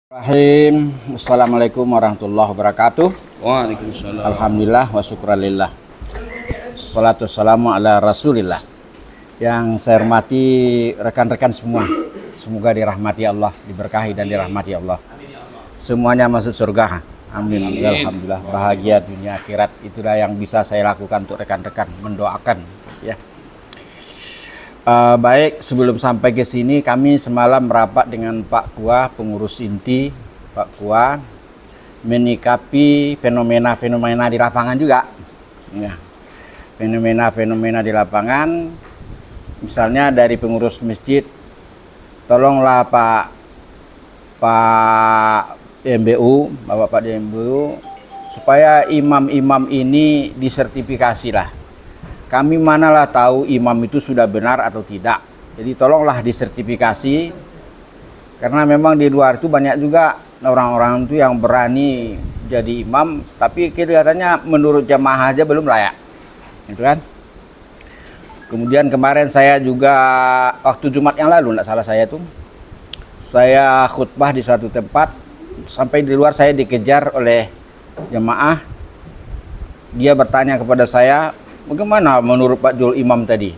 Assalamualaikum warahmatullahi wabarakatuh. Waalaikumsalam. Alhamdulillah wa syukralillah. Salatu wassalamu ala rasulillah. Yang saya hormati rekan-rekan semua, semoga dirahmati Allah, diberkahi dan dirahmati Allah. Semuanya masuk surga. Amin. Alhamdulillah, bahagia dunia akhirat. Itulah yang bisa saya lakukan untuk rekan-rekan, mendoakan ya. Baik, sebelum sampai ke sini kami semalam merapat dengan Pak Kua, pengurus inti Pak Kua, menikapi fenomena-fenomena di lapangan juga. Ya. Fenomena-fenomena di lapangan, misalnya dari pengurus masjid, tolonglah Pak DMBU, Bapak Pak DMBU, supaya imam-imam ini disertifikasi lah. Kami manalah tahu imam itu sudah benar atau tidak. Jadi tolonglah disertifikasi. Karena memang di luar itu banyak juga orang-orang itu yang berani jadi imam, tapi kelihatannya menurut jamaah aja belum layak. Gitu kan? Kemudian kemarin saya juga waktu Jumat yang lalu, tidak salah saya khutbah di suatu tempat, sampai di luar saya dikejar oleh jamaah. Dia bertanya kepada saya, bagaimana menurut Pak Jul imam tadi?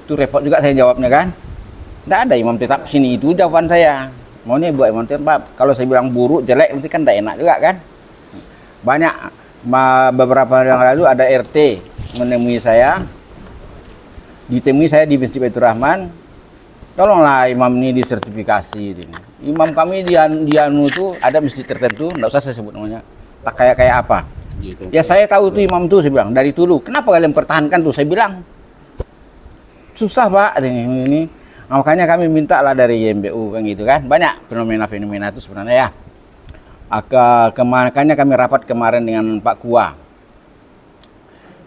Itu repot juga saya jawabnya kan. Tidak ada imam tetap sini, itu jawaban saya. Maunya buat imam tetap. Kalau saya bilang buruk, jelek, nanti kan tidak enak juga kan. Banyak, beberapa hari yang lalu ada RT menemui saya. Ditemui saya di Masjid Baitur Rahman. Tolonglah imam ini disertifikasi. Imam kami di Anu itu ada masjid tertentu, tidak usah saya sebut namanya. Tak kayak apa. Gitu. Ya saya tahu tuh imam tuh, saya bilang dari dulu. Kenapa kalian pertahankan tuh? Saya bilang susah Pak ini. Nah, makanya kami minta lah dari YMBU kan gitu kan. Banyak fenomena-fenomena itu sebenarnya ya. Makanya kami rapat kemarin dengan Pak Kua.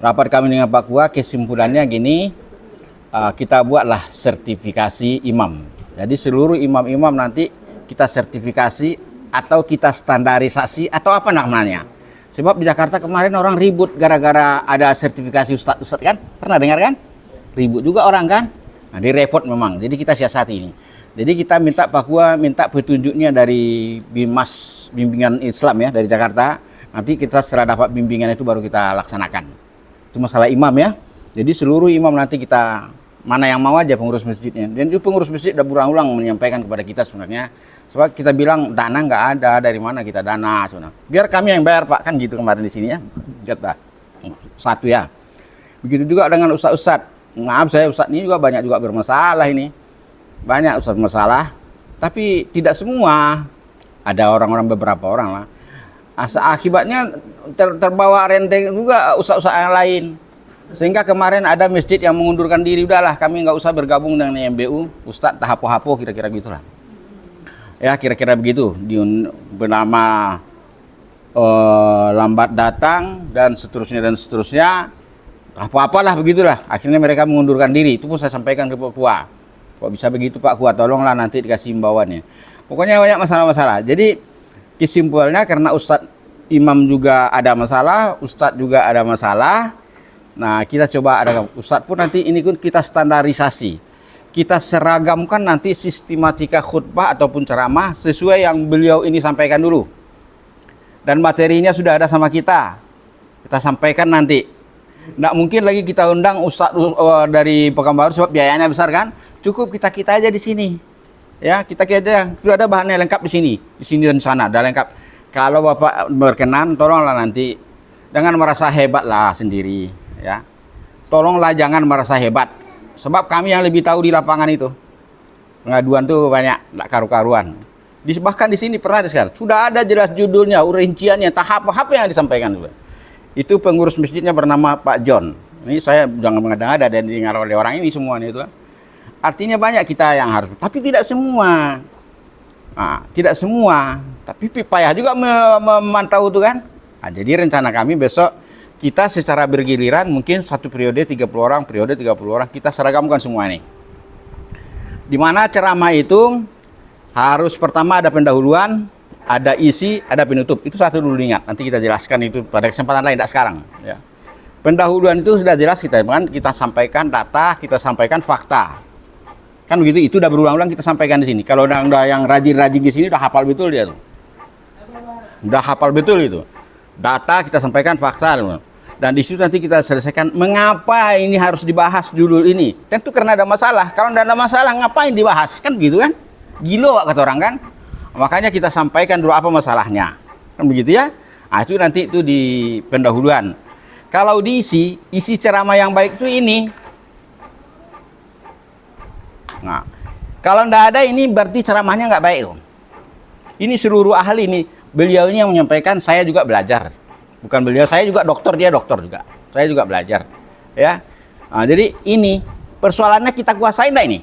Rapat kami dengan Pak Kua, kesimpulannya gini, kita buatlah sertifikasi imam. Jadi seluruh imam-imam nanti kita sertifikasi atau kita standarisasi atau apa namanya. Sebab di Jakarta kemarin orang ribut gara-gara ada sertifikasi ustadz kan? Pernah dengar kan? Ribut juga orang kan? Nah, dia repot memang. Jadi kita siasati ini. Jadi kita minta Pak Kua minta petunjuknya dari Bimas, bimbingan Islam ya dari Jakarta. Nanti kita setelah dapat bimbingan itu baru kita laksanakan. Itu masalah imam ya. Jadi seluruh imam nanti kita mana yang mau aja pengurus masjidnya. Dan itu pengurus masjid udah berulang-ulang menyampaikan kepada kita sebenarnya. Sebab kita bilang dana nggak ada, dari mana kita dana sebenarnya. Biar kami yang bayar Pak, kan gitu kemarin di sini ya. Kata satu ya. Begitu juga dengan ustadz-ustadz. Maaf saya ustadz ini juga banyak juga bermasalah ini. Banyak ustadz bermasalah. Tapi tidak semua. Ada orang-orang beberapa orang lah. Akibatnya terbawa rendeng juga ustadz-ustadz yang lain. Sehingga kemarin ada masjid yang mengundurkan diri, udahlah kami nggak usah bergabung dengan YMBU, ustadz tak hapo-hapo kira-kira gitulah. Ya kira-kira begitu, bernama lambat datang dan seterusnya, apa-apalah begitulah. Akhirnya mereka mengundurkan diri, itu pun saya sampaikan ke Pak Kua. Kok bisa begitu Pak Kua, tolonglah nanti dikasih imbauannya. Pokoknya banyak masalah-masalah. Jadi kesimpulannya karena ustadz imam juga ada masalah, ustadz juga ada masalah. Nah kita coba ada ustadz pun nanti ini pun kita standarisasi. Kita seragamkan nanti sistematika khutbah ataupun ceramah sesuai yang beliau ini sampaikan dulu. Dan materinya sudah ada sama kita. Kita sampaikan nanti. Nggak mungkin lagi kita undang ustadz dari Pekanbaru sebab biayanya besar kan. Cukup kita aja di sini. Ya, kita aja. Sudah ada bahannya lengkap di sini. Di sini dan di sana ada lengkap. Kalau Bapak berkenan, tolonglah nanti jangan merasa hebat lah sendiri, ya. Tolonglah jangan merasa hebat. Sebab kami yang lebih tahu di lapangan itu. Pengaduan tuh banyak, enggak karu-karuan. Bahkan di sini pernah sekali. Sudah ada jelas judulnya, rinciannya, tahap-tahap yang disampaikan. Itu pengurus masjidnya bernama Pak John. Ini saya jangan mengada-ngada dan didengar oleh orang ini semuanya itu. Artinya banyak kita yang harus, tapi tidak semua. Nah, tidak semua. Tapi payah juga memantau itu kan. Nah, jadi rencana kami besok kita secara bergiliran mungkin satu periode 30 orang, periode 30 orang, kita seragamkan semua ini. Di mana ceramah itu harus pertama ada pendahuluan, ada isi, ada penutup. Itu satu dulu ingat. Nanti kita jelaskan itu pada kesempatan lain, tidak sekarang. Ya. Pendahuluan itu sudah jelas kita sampaikan data, kita sampaikan fakta. Kan begitu, itu udah berulang-ulang kita sampaikan di sini. Kalau udah yang rajin-rajin di sini udah hafal betul dia tuh. Udah hafal betul itu. Data kita sampaikan, fakta. Dan di situ nanti kita selesaikan mengapa ini harus dibahas judul ini. Tentu karena ada masalah. Kalau tidak ada masalah, ngapain dibahas? Kan begitu kan? Gilo kata orang kan? Makanya kita sampaikan dulu apa masalahnya. Kan begitu ya? Nah, itu nanti itu di pendahuluan. Kalau diisi, isi ceramah yang baik itu ini. Nah, kalau tidak ada ini berarti ceramahnya nggak baik. Ini seluruh ahli ini. Beliau ini yang menyampaikan, saya juga belajar. Bukan beliau, saya juga dokter, dia dokter juga. Saya juga belajar. Ya. Nah, jadi ini persoalannya kita kuasain enggak ini?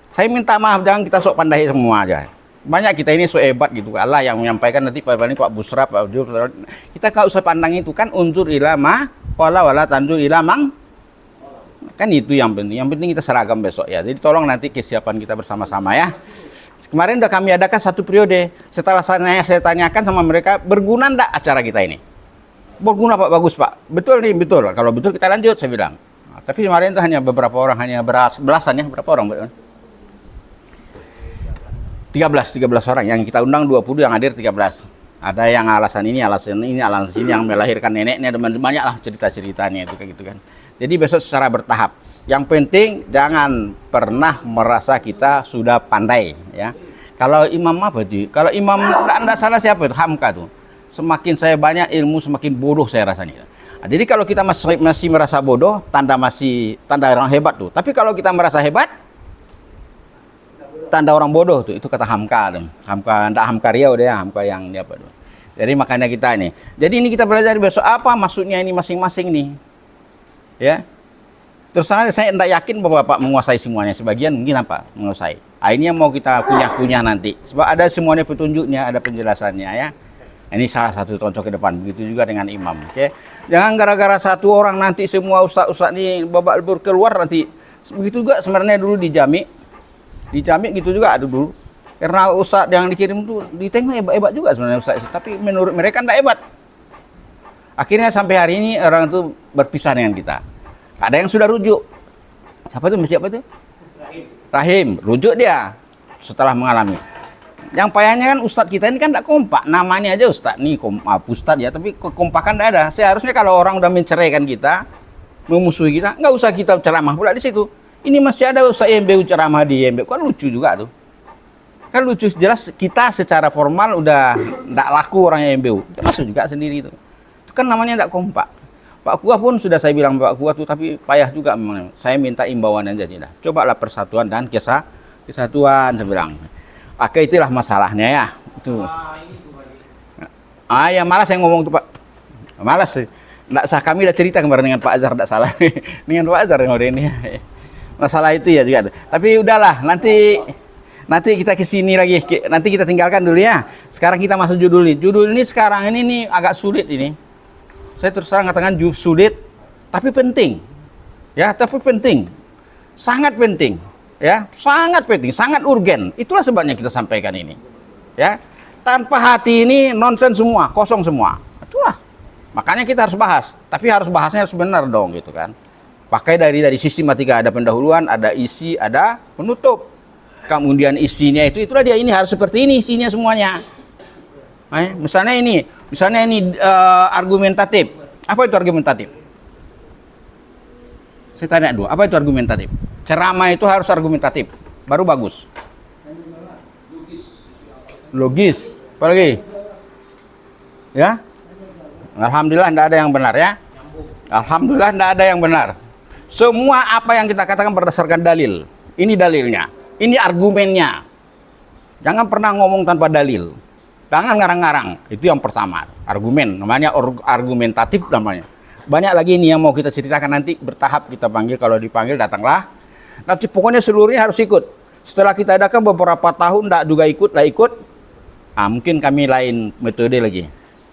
Saya minta maaf, jangan kita sok pandai semua aja. Banyak kita ini sok hebat gitu. Allah yang menyampaikan nanti paling Pak Busra, Pak Jul. Kita nggak usah pandang itu kan unsur ilama, wala tanjur ilamang. Kan itu yang penting. Yang penting kita seragam besok ya. Jadi tolong nanti kesiapan kita bersama-sama ya. Kemarin udah kami adakan 1 periode. Setelah saya tanyakan sama mereka, berguna enggak acara kita ini? Berguna Pak, bagus Pak. Betul nih, betul. Kalau betul kita lanjut, saya bilang. Nah, tapi kemarin itu hanya beberapa orang, hanya belasan ya. Berapa orang? 13 orang. Yang kita undang 20, yang hadir 13. Ada yang alasan ini yang melahirkan neneknya, dan banyak lah cerita-ceritanya itu kayak gitu kan. Jadi besok secara bertahap. Yang penting jangan pernah merasa kita sudah pandai ya. Kalau imam apa sih? Kalau imam enggak salah siapa itu? Hamka tuh. Semakin saya banyak ilmu semakin bodoh saya rasanya. Nah, jadi kalau kita masih merasa bodoh, tanda orang hebat tuh. Tapi kalau kita merasa hebat, tanda orang bodoh tuh. Itu kata Hamka tuh. Hamka Riau deh, Hamka yang dia apa tuh. Jadi makanya kita ini. Jadi ini kita belajar besok apa maksudnya ini masing-masing nih. Ya. Terus saya tidak yakin bahwa Bapak menguasai semuanya. Sebagian mungkin apa menguasai. Nah, ini yang mau kita kunyah-kunyah nanti. Sebab ada semuanya petunjuknya, ada penjelasannya ya. Ini salah satu contoh ke depan. Begitu juga dengan imam. Oke. Jangan gara-gara satu orang nanti semua ustaz-ustaz ini babak belur keluar nanti. Begitu juga sebenarnya dulu di Jami. Di Jami gitu juga ada dulu. Karena ustaz yang dikirim itu ditengok hebat-hebat juga sebenarnya ustaz. Tapi menurut mereka tidak hebat. Akhirnya sampai hari ini orang itu berpisah dengan kita. Ada yang sudah rujuk. Siapa itu? Rahim. Rujuk dia setelah mengalami. Yang payahnya kan ustadz kita ini kan tidak kompak. Namanya aja ustadz nih, ustadz ya. Tapi kekompakan tidak ada. Seharusnya kalau orang udah menceraikan kita, memusuhi kita, nggak usah kita ceramah pula di situ. Ini masih ada ustadz IMBU ceramah di IMBU. Kan lucu juga tuh. Kan lucu. Jelas kita secara formal udah tidak laku orangnya IMBU. Masuk juga sendiri itu. Itu kan namanya tidak kompak. Pak Kua pun sudah saya bilang Pak Kua tuh, tapi payah juga memang. Saya minta imbauan aja tidak. Cobalah persatuan dan kesatuan saya bilang. Oke, itulah masalahnya ya. Itu. Ya malas saya ngomong tuh Pak. Malas sih. Nggak sah, kami udah cerita kemarin dengan Pak Azhar, tidak salah. Dengan Pak Azhar yang udah ini. Masalah itu ya juga. Tapi udahlah, nanti kita ke sini lagi. Nanti kita tinggalkan dulu ya. Sekarang kita masuk judul ini. Judul ini sekarang ini nih agak sulit ini. Saya terus terang katakan sulit, tapi penting. Ya, tapi penting. Sangat penting. Ya, sangat penting, sangat urgen. Itulah sebabnya kita sampaikan ini. Ya. Tanpa hati ini nonsen semua, kosong semua. Itulah. Makanya kita harus bahas, tapi harus bahasnya harus benar dong gitu kan. Pakai dari sistematika, ada pendahuluan, ada isi, ada penutup. Kemudian isinya itulah dia, ini harus seperti ini isinya semuanya. Misalnya ini argumentatif. Apa itu argumentatif? Saya tanya dulu, apa itu argumentatif? Ceramah itu harus argumentatif, baru bagus. Logis. Apa lagi? Ya? Alhamdulillah tidak ada yang benar ya. Alhamdulillah tidak ada yang benar. Semua apa yang kita katakan berdasarkan dalil. Ini dalilnya. Ini argumennya. Jangan pernah ngomong tanpa dalil. Jangan ngarang-ngarang. Itu yang pertama. Argumen. Namanya argumentatif namanya. Banyak lagi ini yang mau kita ceritakan nanti. Bertahap kita panggil. Kalau dipanggil datanglah. Nanti pokoknya seluruhnya harus ikut. Setelah kita adakan beberapa tahun tidak juga ikut. Mungkin kami lain metode lagi.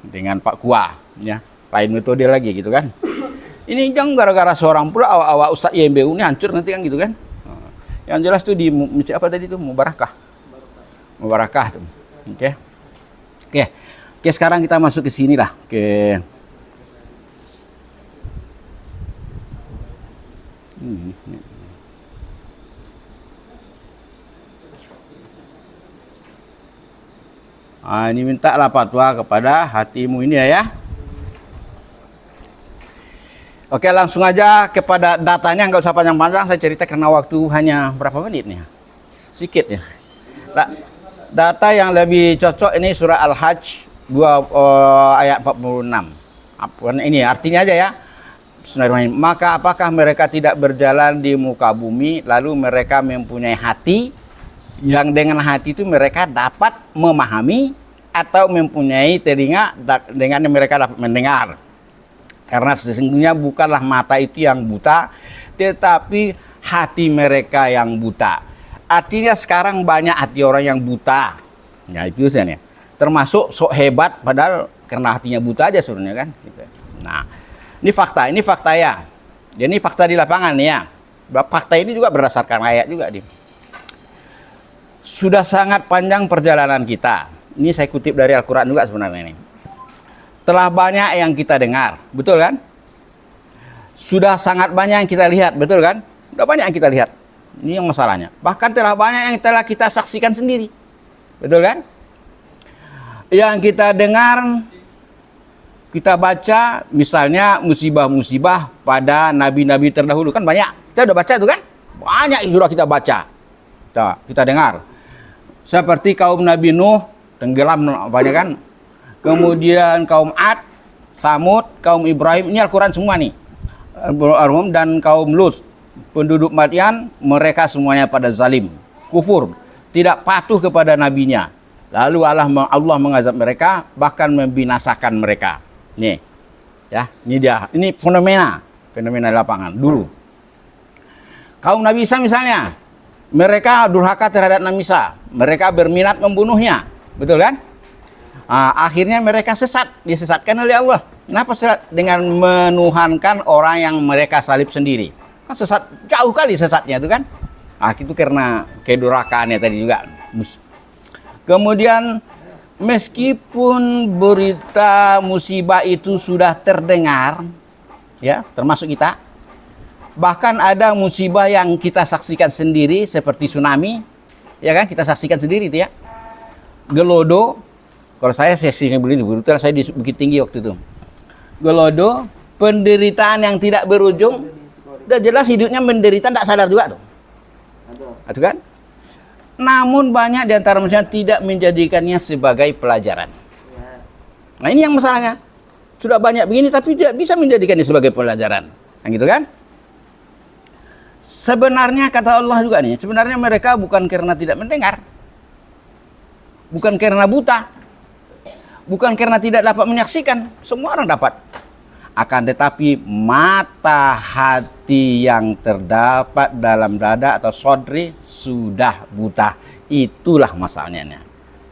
Dengan Pak Kua. Ya. Lain metode lagi gitu kan. Ini jangan gara-gara seorang pula awak-awak Ustaz IMBU ini hancur nanti kan gitu kan. Yang jelas tuh di apa tadi tuh Mubarakah. Mubarakah tuh. Oke. Oke, sekarang kita masuk ke sini lah, ke Ini mintalah fatwa kepada hatimu ini ya. Oke, langsung aja kepada datanya, nggak usah panjang-panjang, saya cerita karena waktu hanya berapa menit nih, sedikit ya. Data yang lebih cocok ini surah Al-Hajj 2 ayat 46. Ini artinya aja ya. Bismillahirrahmanirrahim. Maka apakah mereka tidak berjalan di muka bumi, lalu mereka mempunyai hati, yang dengan hati itu mereka dapat memahami, atau mempunyai telinga dengan mereka dapat mendengar. Karena sesungguhnya bukanlah mata itu yang buta, tetapi hati mereka yang buta. Artinya sekarang banyak hati orang yang buta. Ya itu sebenarnya. Termasuk sok hebat padahal karena hatinya buta aja sebenarnya kan. Nah, ini fakta ya. Jadi ini fakta di lapangan ya. Fakta ini juga berdasarkan ayat juga nih. Sudah sangat panjang perjalanan kita. Ini saya kutip dari Al-Quran juga sebenarnya ini. Telah banyak yang kita dengar, betul kan? Sudah sangat banyak yang kita lihat, betul kan? Sudah banyak yang kita lihat. Ini yang masalahnya. Bahkan telah banyak yang telah kita saksikan sendiri, betul kan? Yang kita dengar, kita baca, misalnya musibah-musibah pada nabi-nabi terdahulu kan banyak. Kita udah baca itu kan? Banyak yang sudah kita baca, kita dengar. Seperti kaum Nabi Nuh tenggelam banyak kan? Kemudian kaum Ad, Samud, kaum Ibrahim, ini Al-Quran semua nih. Dan kaum Lut, penduduk Madian, mereka semuanya pada zalim, kufur, tidak patuh kepada nabinya. Lalu Allah mengazab mereka, bahkan membinasakan mereka. Nih, ya, ini dia. Ini fenomena lapangan dulu. Kaum Nabi Isa misalnya, mereka durhaka terhadap Nabi Isa, mereka berminat membunuhnya, betul kan? Akhirnya mereka disesatkan oleh Allah. Kenapa sesat? Dengan menuhankan orang yang mereka salib sendiri. Kan sesat, jauh kali sesatnya itu kan. Itu karena kedurhakaannya tadi juga. Kemudian meskipun berita musibah itu sudah terdengar, ya, termasuk kita, bahkan ada musibah yang kita saksikan sendiri seperti tsunami, ya kan, kita saksikan sendiri itu ya. Gelodo. Kalau saya sesinya begini, kebetulan saya di Bukit Tinggi waktu itu. Gelodo, penderitaan yang tidak berujung, udah jelas hidupnya menderita, tidak sadar juga tuh. Itu kan? Namun banyak di antara manusia tidak menjadikannya sebagai pelajaran. Nah ini yang masalahnya. Sudah banyak begini tapi tidak bisa menjadikannya sebagai pelajaran. Nah gitu kan? Sebenarnya kata Allah juga nih, sebenarnya mereka bukan karena tidak mendengar. Bukan karena buta. Bukan karena tidak dapat menyaksikan, semua orang dapat. Akan tetapi mata hati yang terdapat dalam dada atau sodri sudah buta. Itulah masalahnya.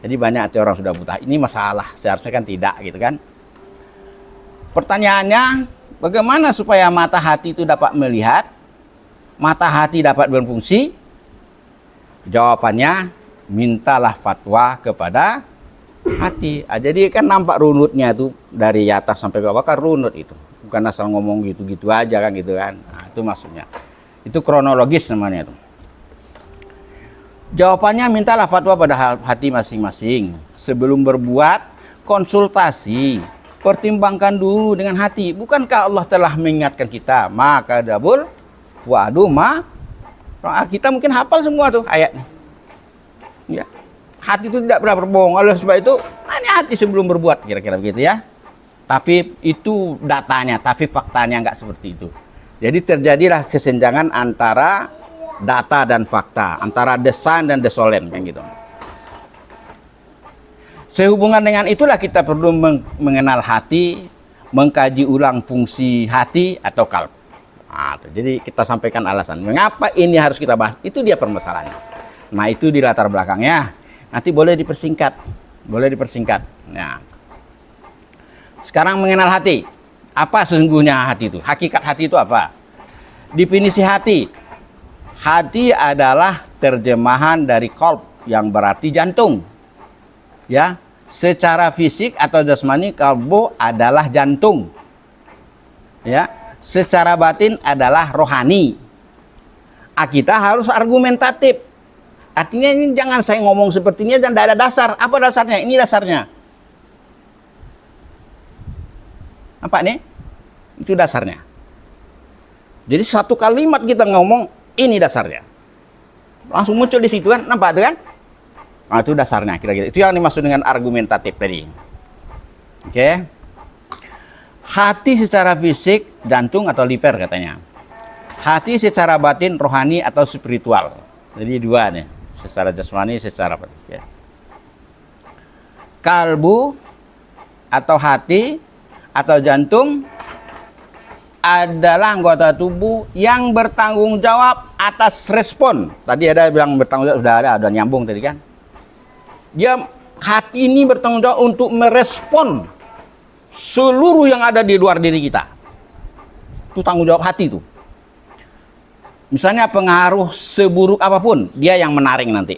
Jadi banyak hati orang sudah buta. Ini masalah, seharusnya kan tidak gitu kan. Pertanyaannya, bagaimana supaya mata hati itu dapat melihat, mata hati dapat berfungsi? Jawabannya, mintalah fatwa kepada hati. Jadi kan nampak runutnya itu dari atas sampai bawah kan runut itu. Bukan asal ngomong gitu-gitu aja kan gitu kan. Nah, itu maksudnya. Itu kronologis namanya itu. Jawabannya mintalah fatwa pada hati masing-masing. Sebelum berbuat, konsultasi. Pertimbangkan dulu dengan hati. Bukankah Allah telah mengingatkan kita? Maka dabul fuadu ma. Kita mungkin hafal semua tuh ayatnya. Ya. Hati itu tidak pernah berbohong. Oleh sebab itu, ini hati sebelum berbuat, kira-kira begitu ya. Tapi itu datanya, tapi faktanya nggak seperti itu. Jadi terjadilah kesenjangan antara data dan fakta, antara desain dan desolen, kayak gitu. Sehubungan dengan itulah kita perlu mengenal hati, mengkaji ulang fungsi hati atau kalb. Jadi kita sampaikan alasan mengapa ini harus kita bahas. Itu dia permasalahannya. Nah itu di latar belakangnya. Nanti boleh dipersingkat. Nah, sekarang mengenal hati. Apa sesungguhnya hati itu? Hakikat hati itu apa? Definisi hati. Hati adalah terjemahan dari qalb yang berarti jantung. Ya, secara fisik atau jasmani kalbu adalah jantung. Ya, secara batin adalah rohani. Kita harus argumentatif. Artinya ini jangan saya ngomong sepertinya dan tidak ada dasar. Apa dasarnya? Ini dasarnya. Apa nih? Itu dasarnya. Jadi satu kalimat kita ngomong, ini dasarnya. Langsung muncul di situ kan, nampak itu kan? Nah, itu dasarnya kira-kira. Itu yang dimaksud dengan argumentatif tadi. Oke. Hati secara fisik, jantung atau liver katanya. Hati secara batin, rohani atau spiritual. Jadi dua nih, secara jasmani, secara batin. Ya. Kalbu atau hati atau jantung adalah anggota tubuh yang bertanggung jawab atas respon. Tadi ada bilang bertanggung jawab, sudah nyambung tadi kan. Dia hati ini bertanggung jawab untuk merespon seluruh yang ada di luar diri kita. Itu tanggung jawab hati itu. Misalnya pengaruh seburuk apapun, dia yang menaring nanti.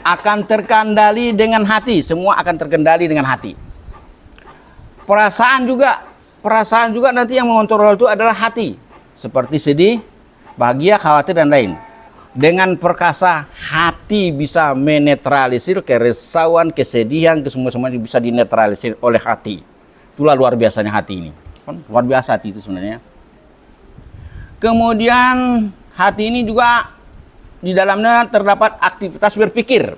Akan terkendali dengan hati, semua akan terkendali dengan hati. Perasaan juga nanti yang mengontrol itu adalah hati. Seperti sedih, bahagia, khawatir, dan lain. Dengan perkasa, hati bisa menetralisir keresauan, kesedihan, kesemua-semua bisa dinetralisir oleh hati. Itulah luar biasanya hati ini. Luar biasa hati itu sebenarnya. Kemudian hati ini juga di dalamnya terdapat aktivitas berpikir.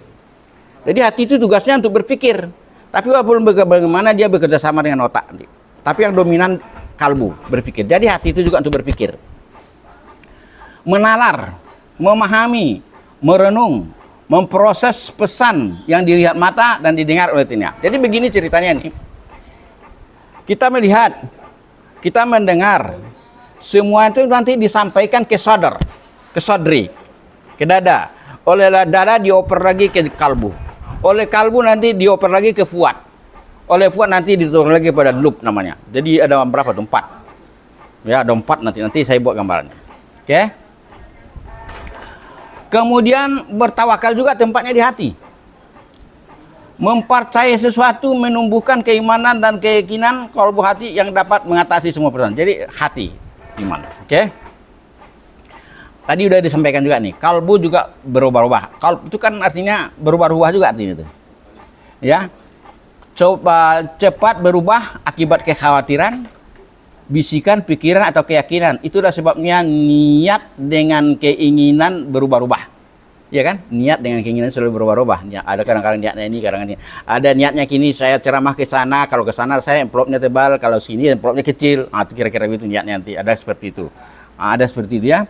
Jadi hati itu tugasnya untuk berpikir. Tapi walaupun bagaimana dia bekerja sama dengan otak. Tapi yang dominan kalbu, berpikir. Jadi hati itu juga untuk berpikir. Menalar, memahami, merenung, memproses pesan yang dilihat mata dan didengar oleh telinga. Jadi begini ceritanya nih. Kita melihat, kita mendengar, semua itu nanti disampaikan ke sadar, ke sadri, ke dada. Oleh dada dioper lagi ke kalbu. Oleh kalbu nanti dioper lagi ke fuad. Oleh fuad nanti diturun lagi pada loop namanya. Jadi ada berapa tuh? 4. Ya, ada 4 nanti saya buat gambarannya. Oke. Kemudian bertawakal juga tempatnya di hati. Mempercayai sesuatu menumbuhkan keimanan dan keyakinan kalbu hati yang dapat mengatasi semua persoalan. Jadi hati, iman. Oke. Tadi udah disampaikan juga nih, kalbu juga berubah-ubah. Kalbu itu kan artinya berubah-ubah juga artinya itu. Ya. Coba cepat berubah akibat kekhawatiran, bisikan, pikiran atau keyakinan. Itulah sebabnya niat dengan keinginan berubah-ubah. Ya kan? Niat dengan keinginan selalu berubah-ubah. Ya, ada kadang-kadang niatnya ini, kadang-kadang ini. Ada niatnya kini saya ceramah ke sana, kalau ke sana saya envelopnya tebal, kalau sini envelopnya kecil. Nah, itu kira-kira itu niatnya nanti. Ada seperti itu. Nah, ada seperti itu ya.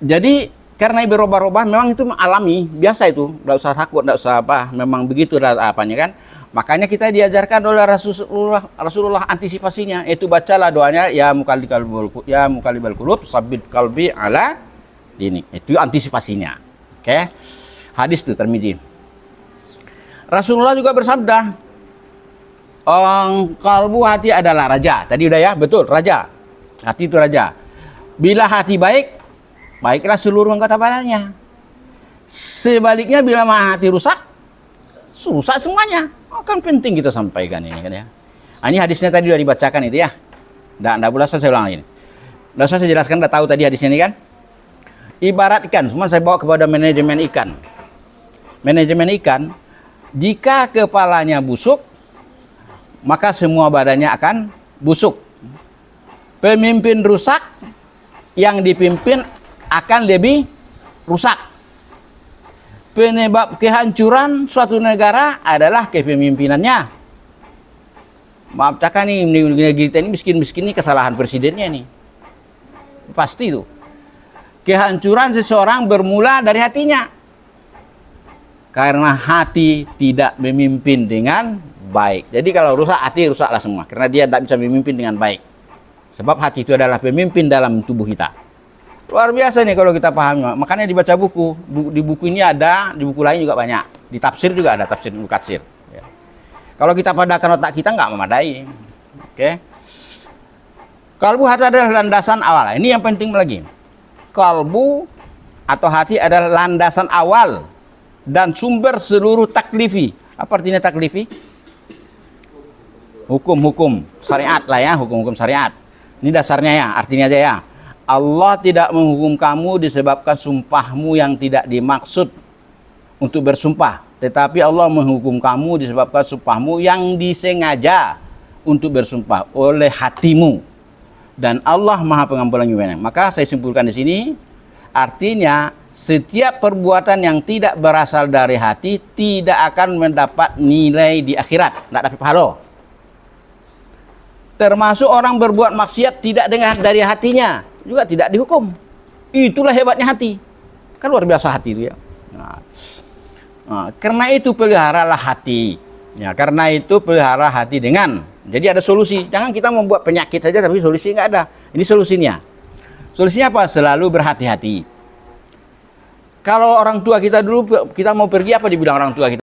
Jadi karena berubah-ubah memang itu alami, biasa itu. Enggak usah takut, enggak usah apa. Memang begitu apanya kan. Makanya kita diajarkan oleh Rasulullah antisipasinya, yaitu bacalah doanya ya muqallibal qulub sabbit qalbi ala dini. Itu antisipasinya. Oke. Hadis itu Tirmidzi. Rasulullah juga bersabda, kalbu hati adalah raja. Tadi udah ya, betul, raja. Hati itu raja. Bila hati baik, baiklah seluruh anggota badannya. Sebaliknya bila hati rusak, rusak semuanya. Kan penting kita sampaikan ini kan ya. Nah, ini hadisnya tadi sudah dibacakan itu ya. Enggak boleh saya ulang ini. Sudah saya jelaskan, sudah tahu tadi hadisnya ini kan. Ibarat ikan, semua saya bawa kepada manajemen ikan. Manajemen ikan, jika kepalanya busuk, maka semua badannya akan busuk. Pemimpin rusak, yang dipimpin akan lebih rusak. Penyebab kehancuran suatu negara adalah kepemimpinannya. Maaf cakap nih, negeri kita ini miskin-miskin ini kesalahan presidennya nih. Pasti itu. Kehancuran seseorang bermula dari hatinya. Karena hati tidak memimpin dengan baik. Jadi kalau rusak, hati rusaklah semua. Karena dia tidak bisa memimpin dengan baik. Sebab hati itu adalah pemimpin dalam tubuh kita. Luar biasa nih kalau kita paham. Makanya dibaca buku. Di buku ini ada, di buku lain juga banyak. Di tafsir juga ada, tafsir Mukatsir. Ya. Kalau kita padakan otak kita nggak memadai. Oke. Kalbu hati adalah landasan awal. Ini yang penting lagi. Kalbu atau hati adalah landasan awal dan sumber seluruh taklifi. Apa artinya taklifi? Hukum-hukum syariat lah ya, hukum-hukum syariat. Ini dasarnya ya, artinya aja ya. Allah tidak menghukum kamu disebabkan sumpahmu yang tidak dimaksud untuk bersumpah, tetapi Allah menghukum kamu disebabkan sumpahmu yang disengaja untuk bersumpah oleh hatimu. Dan Allah Maha Pengampun lagi banyak. Maka saya simpulkan di sini, artinya setiap perbuatan yang tidak berasal dari hati tidak akan mendapat nilai di akhirat, tidak dapat pahala. Termasuk orang berbuat maksiat tidak dengan dari hatinya, juga tidak dihukum. Itulah hebatnya hati. Kan luar biasa hati itu ya. Karena itu peliharalah hati. Ya, karena itu pelihara hati dengan. Jadi ada solusi. Jangan kita membuat penyakit saja tapi solusi nggak ada. Ini solusinya. Solusinya apa? Selalu berhati-hati. Kalau orang tua kita dulu, kita mau pergi apa dibilang orang tua kita?